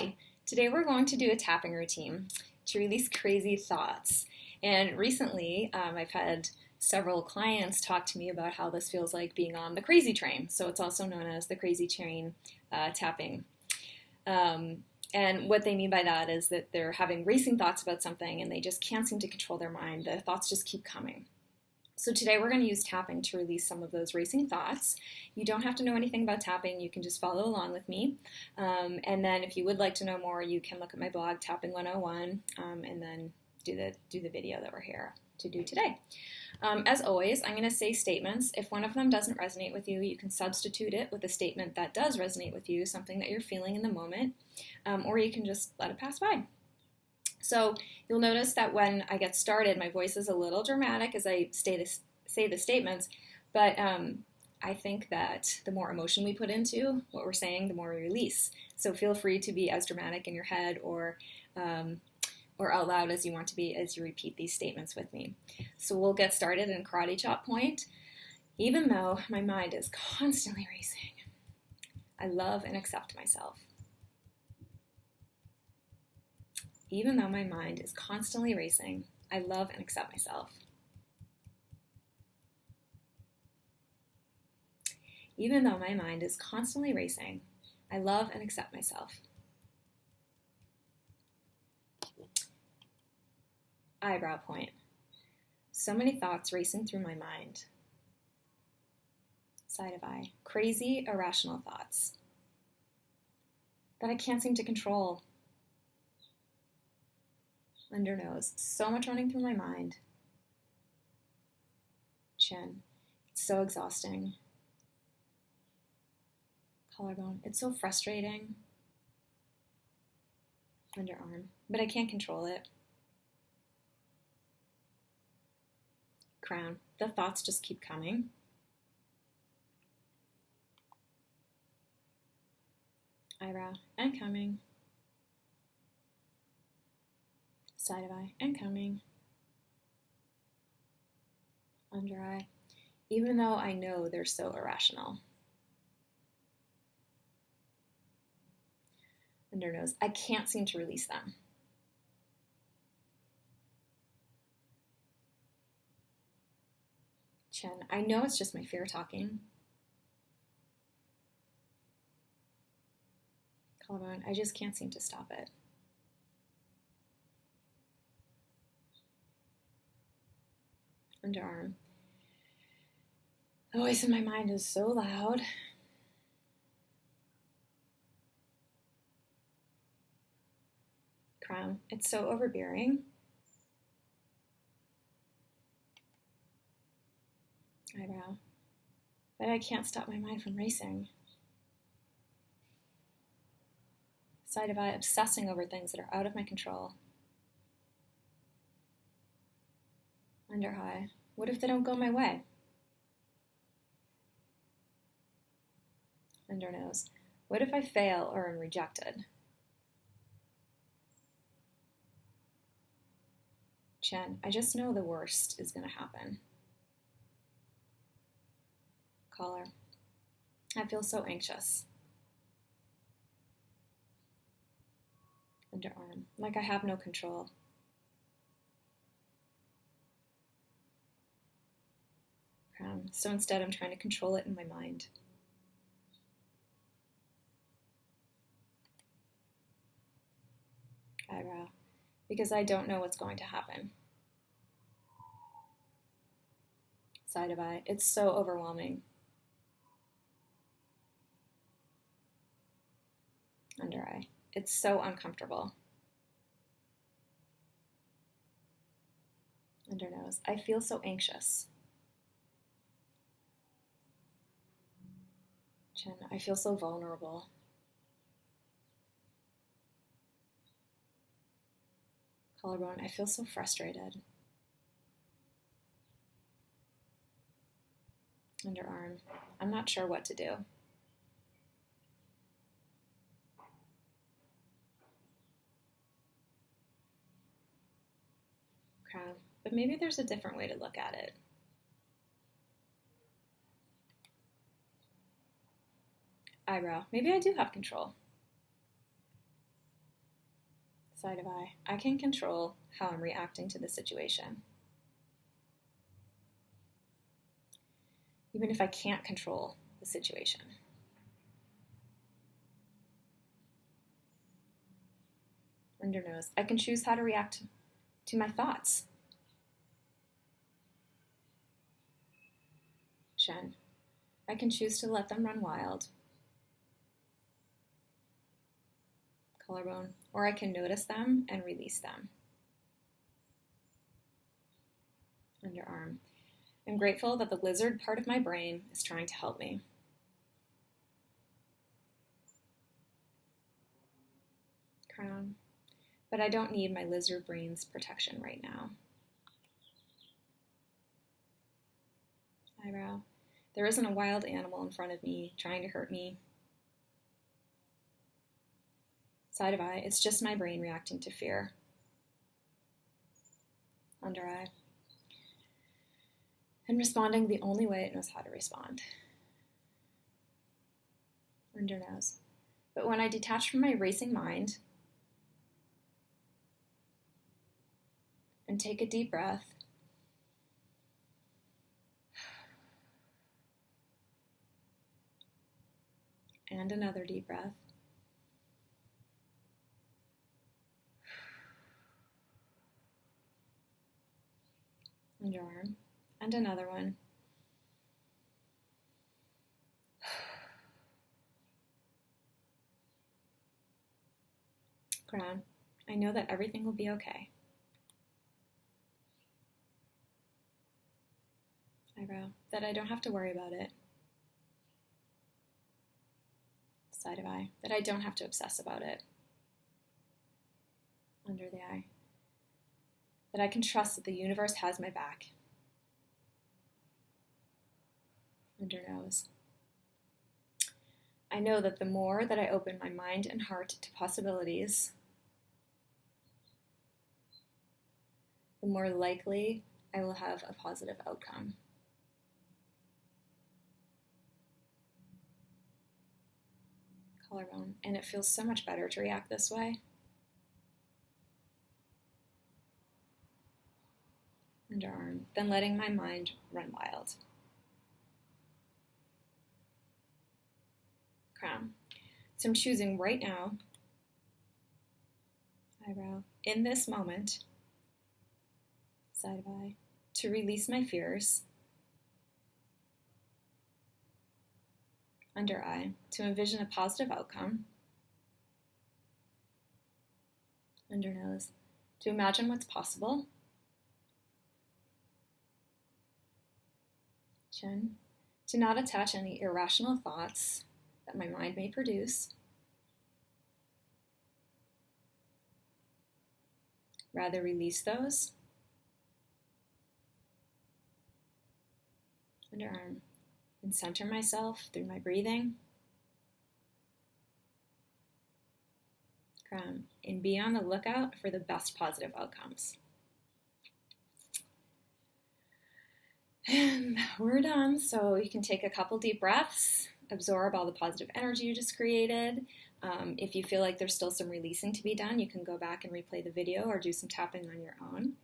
Hi, today we're going to do a tapping routine to release crazy thoughts. And recently, I've had several clients talk to me about how this feels like being on the crazy train. So it's also known as the crazy train tapping. And what they mean by that is that they're having racing thoughts about something and they just can't seem to control their mind. The thoughts just keep coming. So today we're going to use tapping to release some of those racing thoughts. You don't have to know anything about tapping. You can just follow along with me. And then if you would like to know more, you can look at my blog, Tapping 101, and then do the video that we're here to do today. As always, I'm going to say statements. If one of them doesn't resonate with you, you can substitute it with a statement that does resonate with you, something that you're feeling in the moment, or you can just let it pass by. So you'll notice that when I get started, my voice is a little dramatic as I say the statements, but I think that the more emotion we put into what we're saying, the more we release. So feel free to be as dramatic in your head or out loud as you want to be as you repeat these statements with me. So we'll get started in karate chop point. Even though my mind is constantly racing, I love and accept myself. Even though my mind is constantly racing, I love and accept myself. Even though my mind is constantly racing, I love and accept myself. Eyebrow point. So many thoughts racing through my mind. Side of eye. Crazy, irrational thoughts that I can't seem to control. Under nose. So much running through my mind. Chin. It's so exhausting. Collarbone. It's so frustrating. Underarm. But I can't control it. Crown. The thoughts just keep coming. Eyebrow. And coming. Side of eye. And coming. Under eye. Even though I know they're so irrational. Under nose. I can't seem to release them. Chin. I know it's just my fear talking. Collarbone. I just can't seem to stop it. Underarm. The voice in my mind is so loud. Crown. It's so overbearing. Eyebrow. But I can't stop my mind from racing. Side of eye. Obsessing over things that are out of my control. Under eye. What if they don't go my way? Under nose. What if I fail or am rejected? Chin. I just know the worst is going to happen. Collar. I feel so anxious. Underarm. Like I have no control. Crown. So instead I'm trying to control it in my mind. Eyebrow. Because I don't know what's going to happen. Side of eye. It's so overwhelming. Under eye. It's so uncomfortable. Under nose. I feel so anxious. Chin. I feel so vulnerable. Collarbone. I feel so frustrated. Underarm. I'm not sure what to do. Crown. But maybe there's a different way to look at it. Eyebrow. Maybe I do have control. Side of eye. I can control how I'm reacting to the situation. Even if I can't control the situation. Under nose. I can choose how to react to my thoughts. Chin. I can choose to let them run wild. Collarbone. Or I can notice them and release them. Underarm. I'm grateful that the lizard part of my brain is trying to help me. Crown. But I don't need my lizard brain's protection right now. Eyebrow. There isn't a wild animal in front of me trying to hurt me. Side of eye. It's just my brain reacting to fear. Under eye. And responding the only way it knows how to respond. Under nose. But when I detach from my racing mind and take a deep breath, and another deep breath, underarm, and another one. Crown. I know that everything will be okay. Eyebrow. That I don't have to worry about it. Side of eye. That I don't have to obsess about it. Under the eye. That I can trust that the universe has my back. Under nose. I know that the more that I open my mind and heart to possibilities, the more likely I will have a positive outcome. Collarbone. And it feels so much better to react this way. Underarm. Than letting my mind run wild. Crown. So I'm choosing right now, eyebrow, in this moment, side of eye, to release my fears. Under eye, to envision a positive outcome. Under nose, to imagine what's possible. Chin, to not attach any irrational thoughts that my mind may produce. Rather release those. Underarm. And center myself through my breathing. Crown. And be on the lookout for the best positive outcomes. And we're done. So you can take a couple deep breaths, absorb all the positive energy you just created. If you feel like there's still some releasing to be done, you can go back and replay the video or do some tapping on your own.